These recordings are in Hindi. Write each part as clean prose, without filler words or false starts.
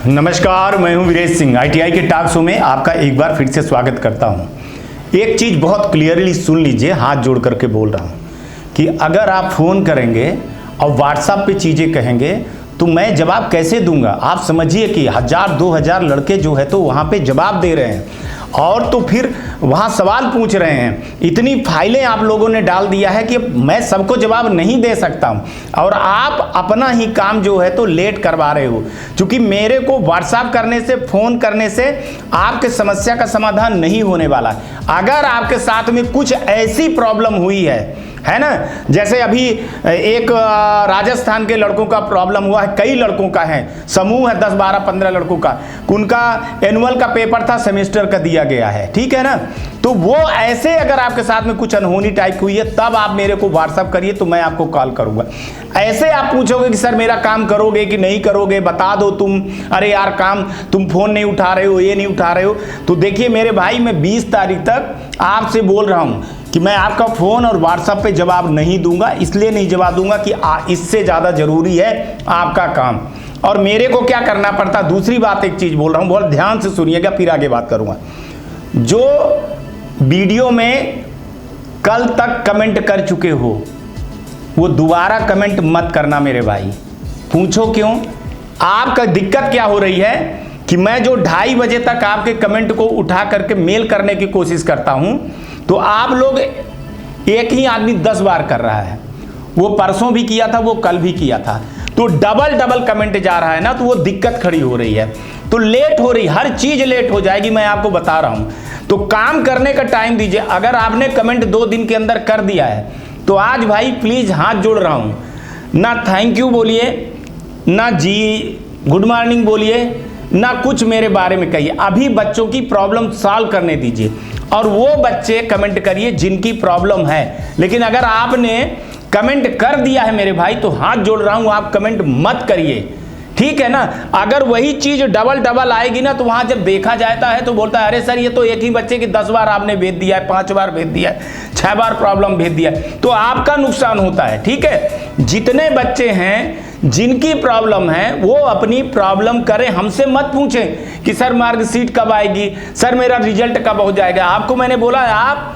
नमस्कार, मैं हूं वीरेश सिंह। आईटीआई के टॉक शो में आपका एक बार फिर से स्वागत करता हूं। एक चीज़ बहुत क्लियरली सुन लीजिए, हाथ जोड़ करके बोल रहा हूं कि अगर आप फ़ोन करेंगे और व्हाट्सएप पे चीज़ें कहेंगे तो मैं जवाब कैसे दूंगा। आप समझिए कि 1000-2000 लड़के जो है तो वहाँ पे जवाब दे रहे हैं और तो फिर वहाँ सवाल पूछ रहे हैं। इतनी फाइलें आप लोगों ने डाल दिया है कि मैं सबको जवाब नहीं दे सकता हूँ और आप अपना ही काम जो है तो लेट करवा रहे हो। क्योंकि मेरे को व्हाट्सएप करने से, फ़ोन करने से आपके समस्या का समाधान नहीं होने वाला। अगर आपके साथ में कुछ ऐसी प्रॉब्लम हुई है ना, जैसे अभी एक राजस्थान के लड़कों का प्रॉब्लम हुआ है, कई लड़कों का है, समूह है 10, 12, 15 लड़कों का, उनका एनुअल का पेपर था, सेमेस्टर का दिया गया है, ठीक है ना। तो वो ऐसे अगर आपके साथ में कुछ अनहोनी टाइप हुई है तब आप मेरे को व्हाट्सअप करिए तो मैं आपको कॉल करूंगा। ऐसे आप पूछोगे कि सर मेरा काम करोगे कि नहीं करोगे, बता दो तुम, अरे यार काम, तुम फोन नहीं उठा रहे हो, ये नहीं उठा रहे हो। तो देखिए मेरे भाई, मैं 20 तारीख तक आपसे बोल रहा हूं कि मैं आपका फ़ोन और व्हाट्सएप पे जवाब नहीं दूंगा। इसलिए नहीं जवाब दूंगा कि इससे ज़्यादा ज़रूरी है आपका काम और मेरे को क्या करना पड़ता। दूसरी बात, एक चीज़ बोल रहा हूँ, बहुत ध्यान से सुनिएगा, फिर आगे बात करूँगा। जो वीडियो में कल तक कमेंट कर चुके हो वो दोबारा कमेंट मत करना मेरे भाई। पूछो क्यों? आपका दिक्कत क्या हो रही है कि मैं जो 2:30 बजे तक आपके कमेंट को उठा करके मेल करने की कोशिश करता हूं तो आप लोग, एक ही आदमी 10 बार कर रहा है। वो परसों भी किया था, वो कल भी किया था, तो डबल कमेंट जा रहा है ना, तो वो दिक्कत खड़ी हो रही है। तो लेट हो रही, हर चीज लेट हो जाएगी, मैं आपको बता रहा हूं। तो काम करने का टाइम दीजिए। अगर आपने कमेंट 2 दिन के अंदर कर दिया है तो आज भाई प्लीज हाथ जोड़ रहा हूं, ना थैंक यू बोलिए, ना जी गुड मॉर्निंग बोलिए, ना कुछ मेरे बारे में कहिए। अभी बच्चों की प्रॉब्लम सॉल्व करने दीजिए और वो बच्चे कमेंट करिए जिनकी प्रॉब्लम है। लेकिन अगर आपने कमेंट कर दिया है मेरे भाई तो हाथ जोड़ रहा हूं, आप कमेंट मत करिए, ठीक है ना। अगर वही चीज डबल आएगी ना तो वहां जब देखा जाता है तो बोलता है अरे सर ये तो एक ही बच्चे की 10 बार आपने भेज दिया है, 5 बार भेज दिया है, 6 बार प्रॉब्लम भेज दिया है, तो आपका नुकसान होता है, ठीक है। जितने बच्चे हैं जिनकी प्रॉब्लम है वो अपनी प्रॉब्लम करें, हमसे मत पूछें कि सर मार्कशीट कब आएगी, सर मेरा रिजल्ट कब हो जाएगा। आपको मैंने बोला आप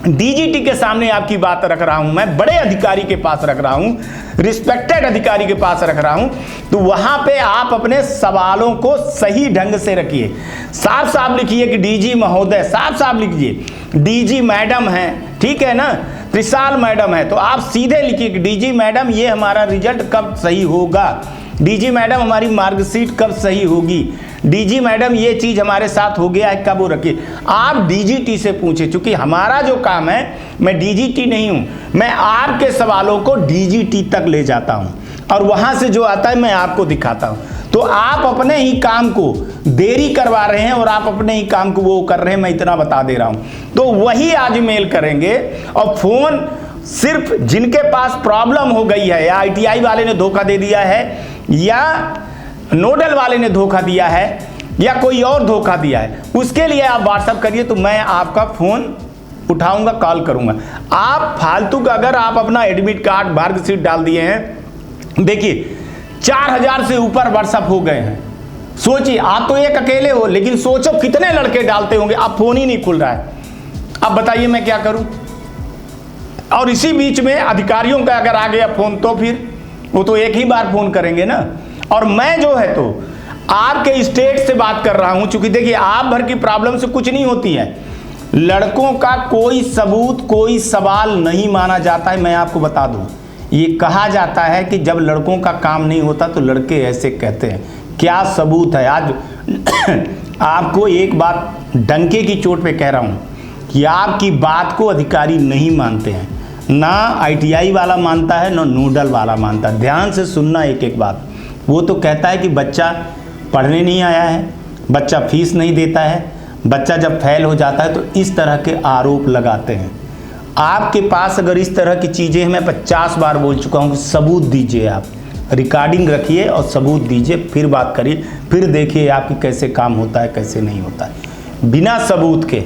डीजीटी के सामने आपकी बात रख रहा हूं, मैं बड़े अधिकारी के पास रख रहा हूं, रिस्पेक्टेड अधिकारी के पास रख रहा हूं, तो वहां पे आप अपने सवालों को सही ढंग से रखिए। साफ साफ लिखिए कि डीजी महोदय, साफ साफ लिखिए डीजी मैडम है, ठीक है ना, त्रिशाल मैडम है, तो आप सीधे लिखिए कि डीजी मैडम ये हमारा रिजल्ट कब सही होगा, डीजी मैडम हमारी मार्कशीट कब सही होगी, डीजी मैडम ये चीज हमारे साथ हो गया है कब वो रखिए। आप डीजीटी से पूछे, क्योंकि हमारा जो काम है, मैं डीजीटी नहीं हूं, मैं आपके सवालों को डीजीटी तक ले जाता हूं और वहां से जो आता है मैं आपको दिखाता हूं। तो आप अपने ही काम को देरी करवा रहे हैं और आप अपने ही काम को वो कर रहे हैं, मैं इतना बता दे रहा हूं। तो वही आज मेल करेंगे और फोन सिर्फ जिनके पास प्रॉब्लम हो गई है, या आईटीआई वाले ने धोखा दे दिया है, या नोडल वाले ने धोखा दिया है, या कोई और धोखा दिया है, उसके लिए आप व्हाट्सएप करिए तो मैं आपका फोन उठाऊंगा, कॉल करूंगा। आप फालतू का, अगर आप अपना एडमिट कार्ड, मार्कशीट डाल दिए हैं, देखिए 4000 से ऊपर व्हाट्सएप हो गए हैं। सोचिए, आप तो एक अकेले हो, लेकिन सोचो कितने लड़के डालते होंगे। अब फोन ही नहीं खुल रहा है, अब बताइए मैं क्या करूं। और इसी बीच में अधिकारियों का अगर आ गया फोन तो फिर वो तो एक ही बार फोन करेंगे ना। और मैं जो है तो आपके स्टेट से बात कर रहा हूं, क्योंकि देखिए आप भर की प्रॉब्लम से कुछ नहीं होती है। लड़कों का कोई सबूत, कोई सवाल नहीं माना जाता है। मैं आपको बता दूं, ये कहा जाता है कि जब लड़कों का काम नहीं होता तो लड़के ऐसे कहते हैं। क्या सबूत है? आज आपको एक बात डंके की चोट पे कह रहा हूं कि आपकी बात को अधिकारी नहीं मानते हैं, ना आईटीआई वाला मानता है, ना नोडल वाला मानता है। ध्यान से सुनना एक एक बात। वो तो कहता है कि बच्चा पढ़ने नहीं आया है, बच्चा फीस नहीं देता है, बच्चा जब फेल हो जाता है, तो इस तरह के आरोप लगाते हैं। आपके पास अगर इस तरह की चीज़ें हैं, मैं 50 बार बोल चुका हूँ कि सबूत दीजिए, आप रिकॉर्डिंग रखिए और सबूत दीजिए, फिर बात करिए, फिर देखिए आपकी कैसे काम होता है, कैसे नहीं होता है। बिना सबूत के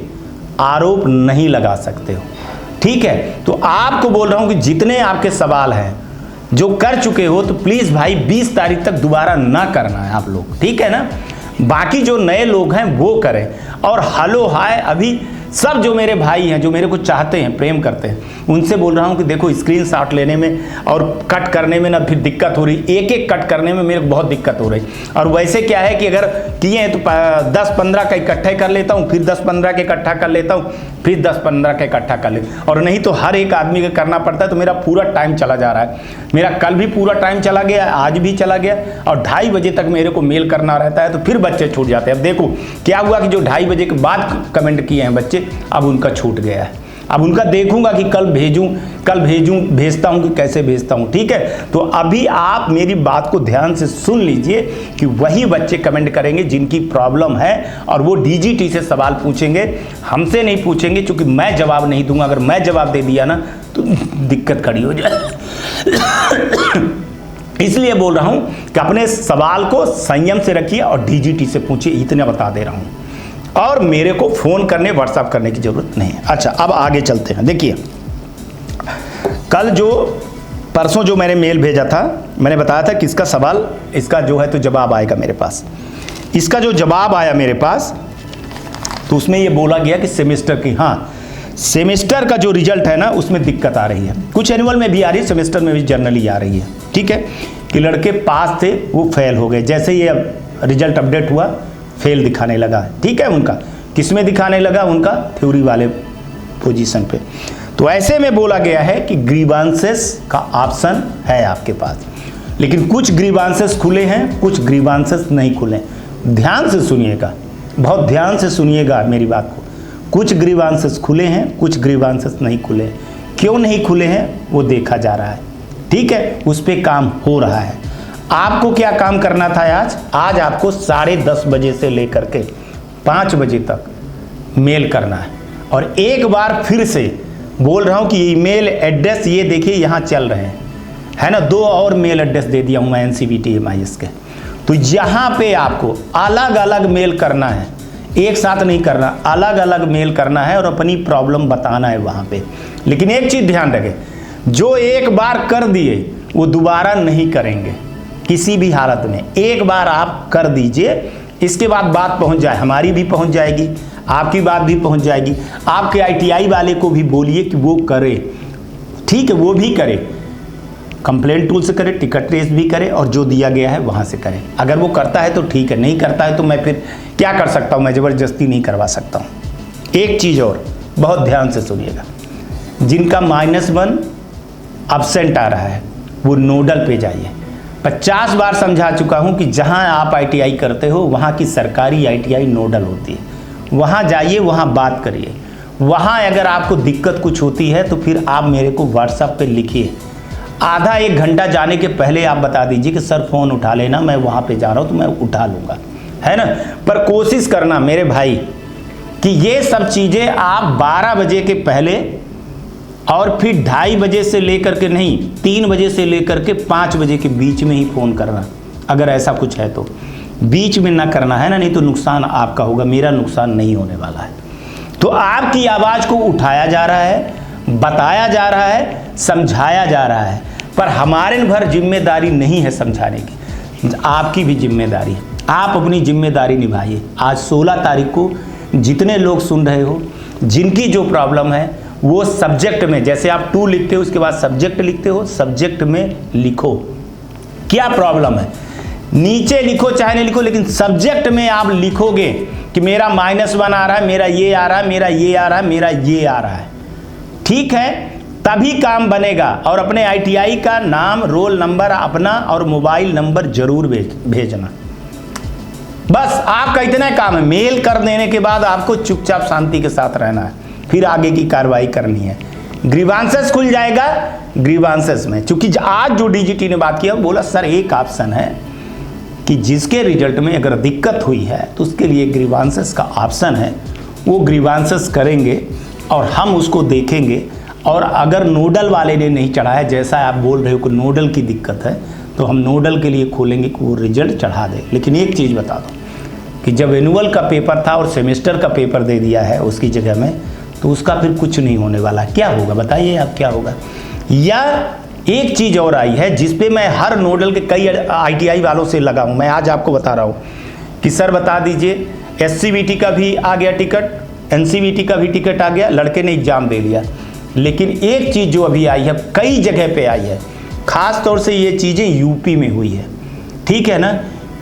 आरोप नहीं लगा सकते हो, ठीक है। तो आपको बोल रहा हूँ कि जितने आपके सवाल हैं जो कर चुके हो तो प्लीज़ भाई 20 तारीख तक दोबारा ना करना है आप लोग, ठीक है ना। बाकी जो नए लोग हैं वो करें। और हेलो हाय अभी सब जो मेरे भाई हैं, जो मेरे को चाहते हैं, प्रेम करते हैं, उनसे बोल रहा हूं कि देखो स्क्रीनशॉट लेने में और कट करने में ना फिर दिक्कत हो रही, एक एक कट करने में मेरे को बहुत दिक्कत हो रही। और वैसे क्या है कि अगर किए हैं तो 10-15 का इकट्ठा कर लेता हूं, फिर 10-15 के इकट्ठा कर लेता हूं, फिर 10-15 का इकट्ठा कर लेता, और नहीं तो हर एक आदमी का करना पड़ता है। तो मेरा पूरा टाइम चला जा रहा है। मेरा कल भी पूरा टाइम चला गया, आज भी चला गया, और 2:30 बजे तक मेरे को मेल करना रहता है, तो फिर बच्चे छूट जाते हैं। अब देखो क्या हुआ कि जो 2:30 बजे के बाद कमेंट किए हैं बच्चे, अब उनका छूट गया है। अब उनका देखूंगा कि कल भेजता हूं कि कैसे भेजता हूं, ठीक है। तो अभी आप मेरी बात को ध्यान से सुन लीजिए कि वही बच्चे कमेंट करेंगे जिनकी प्रॉब्लम है, और वो डीजीटी से सवाल पूछेंगे, हमसे नहीं पूछेंगे, क्योंकि मैं जवाब नहीं दूंगा। अगर मैं जवाब दे दिया ना तो दिक्कत खड़ी हो जाए। इसलिए बोल रहा हूं कि अपने सवाल को संयम से रखिए और डीजीटी से पूछिए, इतना बता दे रहा हूं। और मेरे को फोन करने, व्हाट्सएप करने की जरूरत नहीं है। अच्छा, अब आगे चलते हैं। देखिए परसों जो मैंने मेल भेजा था, मैंने बताया था कि इसका सवाल, इसका जो है तो जवाब आएगा मेरे पास। इसका जो जवाब आया मेरे पास, तो उसमें ये बोला गया कि सेमेस्टर की, हाँ सेमेस्टर का जो रिजल्ट है ना उसमें दिक्कत आ रही है। कुछ एनुअल में भी आ रही है, सेमेस्टर में भी जनरली आ रही है, ठीक है। कि लड़के पास थे वो फेल हो गए। जैसे ये रिजल्ट अपडेट हुआ फेल दिखाने लगा, ठीक है। उनका किस में दिखाने लगा? उनका थ्योरी वाले पोजीशन पे। तो ऐसे में बोला गया है कि ग्रीवांसेस का ऑप्शन है आपके पास, लेकिन कुछ ग्रीवांसेस खुले हैं, कुछ ग्रीवांसेस नहीं खुले। ध्यान से सुनिएगा, बहुत ध्यान से सुनिएगा मेरी बात को। कुछ ग्रीवांसेस खुले हैं, कुछ ग्रीवांसेस नहीं खुले। क्यों नहीं खुले हैं वो देखा जा रहा है, ठीक है, उस पर काम हो रहा है। आपको क्या काम करना था आज आपको 10:30 बजे से लेकर के 5 बजे तक मेल करना है। और एक बार फिर से बोल रहा हूं कि ईमेल एड्रेस ये देखिए यहाँ चल रहे हैं, है ना। 2 और मेल एड्रेस दे दिया हूं मैं NCVT-MIS के। तो यहाँ पे आपको अलग अलग मेल करना है, एक साथ नहीं करना, अलग अलग मेल करना है और अपनी प्रॉब्लम बताना है वहाँ पे। लेकिन एक चीज़ ध्यान रखें, जो एक बार कर दिए वो दोबारा नहीं करेंगे किसी भी हालत में। एक बार आप कर दीजिए, इसके बाद बात पहुंच जाए, हमारी भी पहुंच जाएगी, आपकी बात भी पहुंच जाएगी। आपके ITI वाले को भी बोलिए कि वो करे, ठीक है, वो भी करे, कंप्लेंट टूल से करे, टिकट रेस भी करे, और जो दिया गया है वहां से करे। अगर वो करता है तो ठीक है, नहीं करता है तो मैं फिर क्या कर सकता हूं? मैं ज़बरदस्ती नहीं करवा सकता हूं। एक चीज़ और बहुत ध्यान से सुनिएगा, जिनका -1 एब्सेंट आ रहा है वो नोडल पे जाइए। 50 बार समझा चुका हूं कि जहां आप ITI करते हो वहां की सरकारी ITI नोडल होती है, वहां जाइए, वहां बात करिए। वहां अगर आपको दिक्कत कुछ होती है तो फिर आप मेरे को व्हाट्सएप पे लिखिए। आधा 1 घंटा जाने के पहले आप बता दीजिए कि सर फ़ोन उठा लेना, मैं वहाँ पे जा रहा हूँ, तो मैं उठा लूँगा, है ना। पर कोशिश करना मेरे भाई कि ये सब चीज़ें आप 12 बजे के पहले, और फिर 2:30 बजे से लेकर के नहीं, 3 बजे से लेकर के 5 बजे के बीच में ही फ़ोन करना। अगर ऐसा कुछ है तो बीच में ना करना, है ना, नहीं तो नुकसान आपका होगा, मेरा नुकसान नहीं होने वाला है। तो आपकी आवाज़ को उठाया जा रहा है, बताया जा रहा है, समझाया जा रहा है, पर हमारे भर जिम्मेदारी नहीं है समझाने की, आपकी भी जिम्मेदारी है। आप अपनी जिम्मेदारी निभाइए। आज 16 तारीख को जितने लोग सुन रहे हो, जिनकी जो प्रॉब्लम है वो सब्जेक्ट में, जैसे आप 2 लिखते हो उसके बाद सब्जेक्ट लिखते हो, सब्जेक्ट में लिखो क्या प्रॉब्लम है, नीचे लिखो चाहे नहीं लिखो, लेकिन सब्जेक्ट में आप लिखोगे कि मेरा -1 आ रहा है, मेरा ये आ रहा है, मेरा ये आ रहा है, मेरा ये आ रहा है, ठीक है, तभी काम बनेगा। और अपने ITI का नाम, रोल नंबर अपना और मोबाइल नंबर जरूर भेजना। बस आपका इतना काम है। मेल कर देने के बाद आपको चुपचाप शांति के साथ रहना है, फिर आगे की कार्रवाई करनी है। ग्रीवांसेस खुल जाएगा, ग्रीवांसेस में, क्योंकि आज जो DGT ने बात किया बोला सर एक ऑप्शन है कि जिसके रिजल्ट में अगर दिक्कत हुई है तो उसके लिए ग्रीवांसेस का ऑप्शन है, वो ग्रीवांसेस करेंगे और हम उसको देखेंगे। और अगर नोडल वाले ने नहीं चढ़ाया, जैसा आप बोल रहे हो कि नोडल की दिक्कत है, तो हम नोडल के लिए खोलेंगे कि वो रिजल्ट चढ़ा दे। लेकिन एक चीज़ बता दो कि जब एनुअल का पेपर था और सेमेस्टर का पेपर दे दिया है उसकी जगह में, तो उसका फिर कुछ नहीं होने वाला। क्या होगा बताइए आप, क्या होगा? या एक चीज़ और आई है जिस पे मैं हर नोडल के कई ITI वालों से लगा हूँ। मैं आज आपको बता रहा हूँ कि सर बता दीजिए, SCVT का भी आ गया टिकट, NCVT का भी टिकट आ गया, लड़के ने एग्ज़ाम दे लिया। लेकिन एक चीज़ जो अभी आई है, कई जगह पे आई है, ख़ास तौर से ये चीज़ें यूपी में हुई है, ठीक है ना,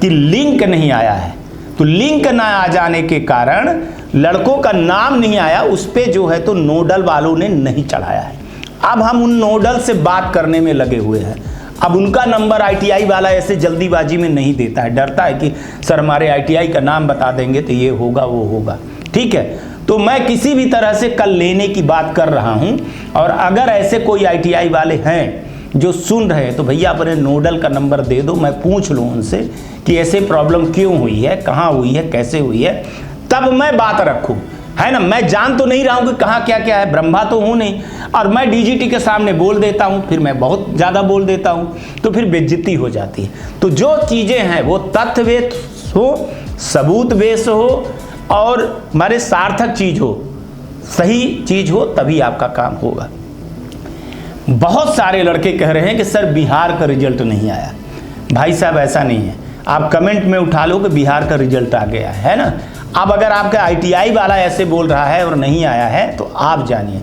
कि लिंक नहीं आया है। तो लिंक ना आ जाने के कारण लड़कों का नाम नहीं आया, उस पर जो है तो नोडल वालों ने नहीं चढ़ाया है। अब हम उन नोडल से बात करने में लगे हुए हैं। अब उनका नंबर ITI वाला ऐसे जल्दीबाजी में नहीं देता है, डरता है कि सर हमारे ITI का नाम बता देंगे तो ये होगा वो होगा, ठीक है। तो मैं किसी भी तरह से कल लेने की बात कर रहा हूं, और अगर ऐसे कोई ITI वाले हैं जो सुन रहे हैं तो भैया अपने नोडल का नंबर दे दो, मैं पूछ लूँ उनसे कि ऐसे प्रॉब्लम क्यों हुई है, कहाँ हुई है, कैसे हुई है, तब मैं बात रखूँ, है ना। मैं जान तो नहीं रहा हूँ कि कहाँ क्या क्या है, ब्रह्मा तो हूँ नहीं, और मैं DGT के सामने बोल देता हूँ, फिर मैं बहुत ज़्यादा बोल देता हूँ, तो फिर बेइज्जती हो जाती है। तो जो चीज़ें हैं वो तथ्य बेस हो, सबूत बेस हो, और हमारे सार्थक चीज़ हो, सही चीज़ हो, तभी आपका काम होगा। बहुत सारे लड़के कह रहे हैं कि सर बिहार का रिजल्ट नहीं आया। भाई साहब ऐसा नहीं है, आप कमेंट में उठा लो कि बिहार का रिजल्ट आ गया है ना। अब अगर आपका ITI वाला ऐसे बोल रहा है और नहीं आया है तो आप जानिए,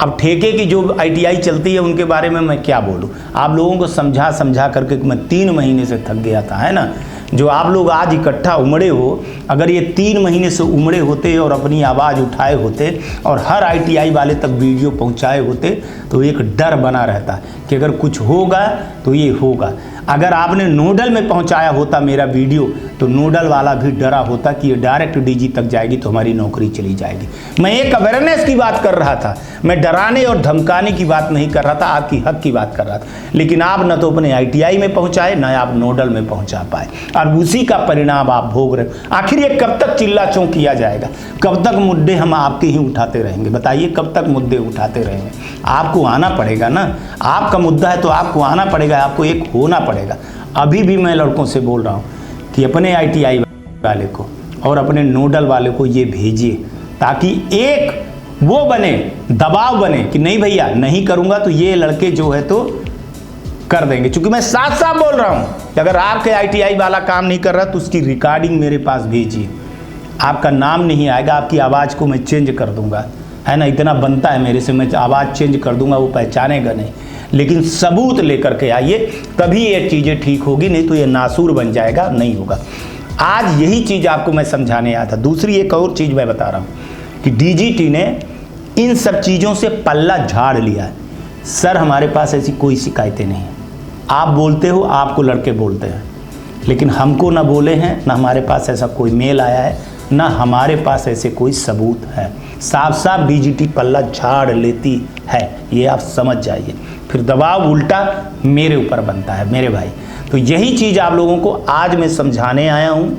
अब ठेके की जो ITI चलती है उनके बारे में मैं क्या बोलूँ। आप लोगों को समझा समझा करके मैं 3 महीने से थक गया था, है ना। जो आप लोग आज इकट्ठा उमड़े हो, अगर ये 3 महीने से उमड़े होते और अपनी आवाज़ उठाए होते और हर ITI वाले तक वीडियो पहुंचाए होते तो एक डर बना रहता कि अगर कुछ होगा तो ये होगा। अगर आपने नोडल में पहुंचाया होता मेरा वीडियो तो नोडल वाला भी डरा होता कि ये डायरेक्ट DG तक जाएगी तो हमारी नौकरी चली जाएगी। मैं एक अवेयरनेस की बात कर रहा था, मैं डराने और धमकाने की बात नहीं कर रहा था, आपकी हक की बात कर रहा था। लेकिन आप न तो अपने ITI में पहुंचाए, न आप नोडल में पहुंचा पाए, और उसी का परिणाम आप भोग रहे। आखिर ये कब तक चिल्ला चौं किया जाएगा, कब तक मुद्दे हम आपके ही उठाते रहेंगे, बताइए कब तक मुद्दे उठाते रहेंगे। आपको आना पड़ेगा ना, आपका मुद्दा है तो आपको आना पड़ेगा, आपको एक होना पड़ेगा। अभी भी मैं लड़कों से बोल रहा हूँ कि अपने ITI वाले को और अपने नोडल वाले को ये भेजिए, ताकि एक वो बने, दबाव बने कि नहीं भैया नहीं करूँगा तो ये लड़के जो है तो कर देंगे। क्योंकि मैं साफ साफ बोल रहा हूँ कि अगर आपके ITI वाला काम नहीं कर रहा तो उसकी रिकॉर्डिंग मेरे पास भेजिए। आपका नाम नहीं आएगा, आपकी आवाज़ को मैं चेंज कर दूंगा, है ना। इतना बनता है मेरे से, मैं आवाज़ चेंज कर दूंगा, वो पहचानेगा नहीं। लेकिन सबूत लेकर के आइए, तभी ये चीज़ें ठीक होगी, नहीं तो ये नासूर बन जाएगा, नहीं होगा। आज यही चीज़ आपको मैं समझाने आया था। दूसरी एक और चीज़ मैं बता रहा हूँ कि DGT ने इन सब चीज़ों से पल्ला झाड़ लिया है। सर हमारे पास ऐसी कोई शिकायतें नहीं हैं, आप बोलते हो, आपको लड़के बोलते हैं, लेकिन हमको ना बोले हैं, ना हमारे पास ऐसा कोई मेल आया है, ना हमारे पास ऐसे कोई सबूत है। साफ साफ DGT पल्ला झाड़ लेती है, ये आप समझ जाइए। फिर दबाव उल्टा मेरे ऊपर बनता है मेरे भाई। तो यही चीज़ आप लोगों को आज मैं समझाने आया हूँ,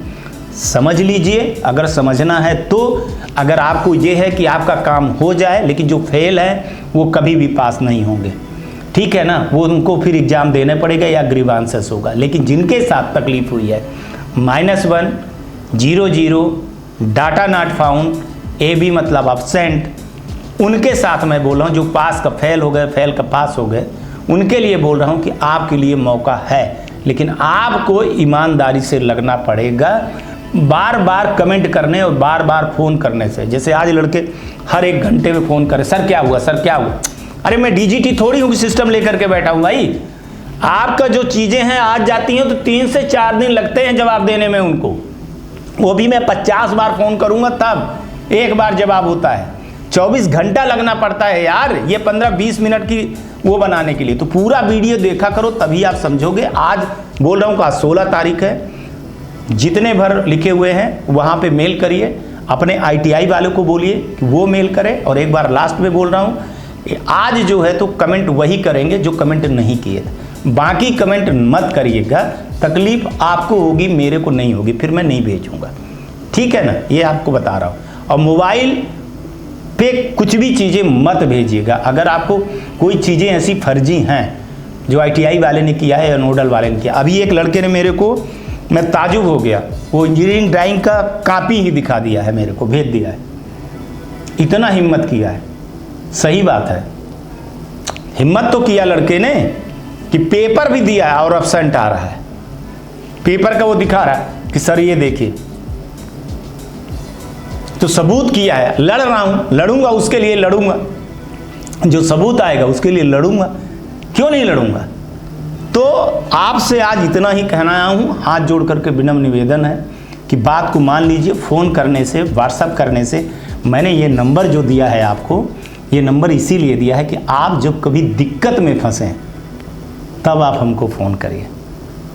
समझ लीजिए अगर समझना है तो। अगर आपको ये है कि आपका काम हो जाए, लेकिन जो फेल है वो कभी भी पास नहीं होंगे, ठीक है ना, वो उनको फिर एग्ज़ाम देने पड़ेगा या ग्रीवांसेस होगा। लेकिन जिनके साथ तकलीफ हुई है -1 0 0 डाटा नॉट फाउंड, AB मतलब absent, उनके साथ मैं बोल रहा हूँ, जो पास का फेल हो गए, फेल का पास हो गए, उनके लिए बोल रहा हूँ कि आपके लिए मौका है, लेकिन आपको ईमानदारी से लगना पड़ेगा। बार बार कमेंट करने और बार बार फ़ोन करने से, जैसे आज लड़के हर 1 घंटे में फ़ोन करें, सर क्या हुआ, सर क्या हुआ। अरे मैं DGT थोड़ी हूँ कि सिस्टम लेकर के बैठा हूँ भाई। आपका जो चीज़ें हैं आज जाती हैं तो 3 से 4 दिन लगते हैं जवाब देने में उनको, वो भी मैं 50 बार फ़ोन करूँगा तब एक बार जवाब होता है। 24 घंटा लगना पड़ता है यार ये 15-20 मिनट की वो बनाने के लिए। तो पूरा वीडियो देखा करो, तभी आप समझोगे। आज बोल रहा हूँ आज 16 तारीख है, जितने भर लिखे हुए हैं वहाँ पे मेल करिए, अपने ITI वालों को बोलिए कि वो मेल करें। और एक बार लास्ट में बोल रहा हूँ, आज जो है तो कमेंट वही करेंगे जो कमेंट नहीं किए, बाकी कमेंट मत करिएगा। तकलीफ आपको होगी, मेरे को नहीं होगी, फिर मैं नहीं भेजूँगा, ठीक है ना, ये आपको बता रहा हूँ। और मोबाइल पे कुछ भी चीज़ें मत भेजिएगा। अगर आपको कोई चीज़ें ऐसी फर्जी हैं जो ITI वाले ने किया है या नोडल वाले ने किया। अभी एक लड़के ने मेरे को, मैं ताजुब हो गया, वो इंजीनियरिंग ड्राइंग का कॉपी ही दिखा दिया है, मेरे को भेज दिया है। इतना हिम्मत किया है, सही बात है, हिम्मत तो किया लड़के ने कि पेपर भी दिया है और एब्सेंट आ रहा है, पेपर का वो दिखा रहा है कि सर ये देखिए, तो सबूत किया है। लड़ रहा हूं, लड़ूंगा, उसके लिए लड़ूंगा, जो सबूत आएगा उसके लिए लड़ूंगा, क्यों नहीं लड़ूंगा। तो आपसे आज इतना ही कहना आया हूं, हाथ जोड़ करके विनम्र निवेदन है कि बात को मान लीजिए। फ़ोन करने से, व्हाट्सअप करने से, मैंने ये नंबर जो दिया है आपको, ये नंबर इसीलिए दिया है कि आप जब कभी दिक्कत में फंसें तब आप हमको फ़ोन करिए,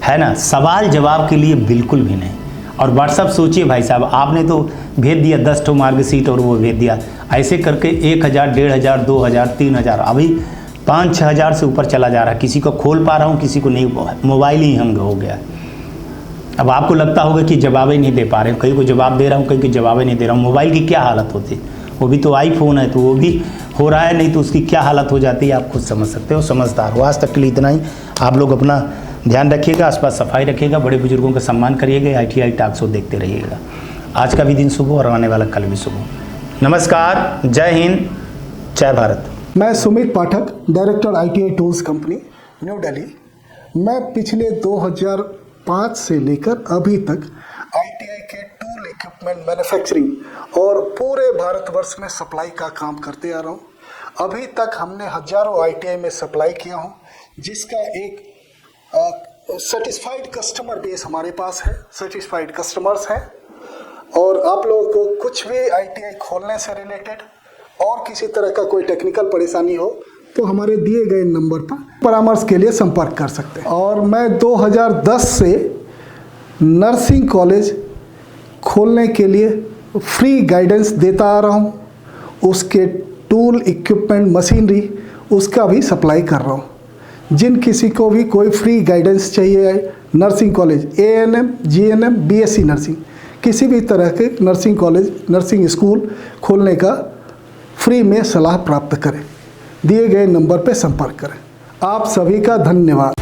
है ना, सवाल जवाब के लिए बिल्कुल भी नहीं। और व्हाट्सअप सोचिए भाई साहब, आपने तो भेज दिया 10 ठो मार्कशीट और वो भेज दिया, ऐसे करके 1000, 1500, 2000, 3000, अभी 5-6 हज़ार से ऊपर चला जा रहा है। किसी को खोल पा रहा हूँ, किसी को नहीं, मोबाइल ही हैंग हो गया। अब आपको लगता होगा कि जवाब ही नहीं दे पा रहे हैं, कहीं को जवाब दे रहा हूँ, कहीं को जवाब ही नहीं दे रहा हूँ। मोबाइल की क्या हालत होती है, वो भी तो आईफोन है, तो वो भी हो रहा है, नहीं तो उसकी क्या हालत हो जाती है आप खुद समझ सकते हो, समझदार हो। आज तक के लिए इतना ही। आप लोग अपना ध्यान रखिएगा, आसपास सफाई रखिएगा, बड़े बुजुर्गों का सम्मान करिएगा, ITI टॉक शो देखते रहिएगा। आज का भी दिन शुभ और आने वाला कल भी शुभ। नमस्कार, जय हिंद, जय भारत। मैं Sumit Pathak, director ITI tools company, New Delhi. मैं पिछले 2005 से लेकर अभी तक ITI के टूल इक्विपमेंट मैन्युफैक्चरिंग और पूरे भारतवर्ष में सप्लाई का काम करते आ रहा हूँ। अभी तक हमने हजारों ITI में सप्लाई किया हूँ, जिसका एक सेटिस्फाइड कस्टमर बेस हमारे पास है, सेटिस्फाइड कस्टमर्स हैं। और आप लोगों को कुछ भी ITI खोलने से रिलेटेड और किसी तरह का कोई टेक्निकल परेशानी हो तो हमारे दिए गए नंबर पर परामर्श के लिए संपर्क कर सकते हैं। और मैं 2010 से नर्सिंग कॉलेज खोलने के लिए फ्री गाइडेंस देता आ रहा हूँ। उसके टूल, इक्विपमेंट, मशीनरी, उसका भी सप्लाई कर रहा हूँ। जिन किसी को भी कोई फ्री गाइडेंस चाहिए, nursing college, ANM, GNM, BSc nursing, किसी भी तरह के नर्सिंग कॉलेज, नर्सिंग स्कूल खोलने का फ्री में सलाह प्राप्त करें। दिए गए नंबर पर संपर्क करें। आप सभी का धन्यवाद।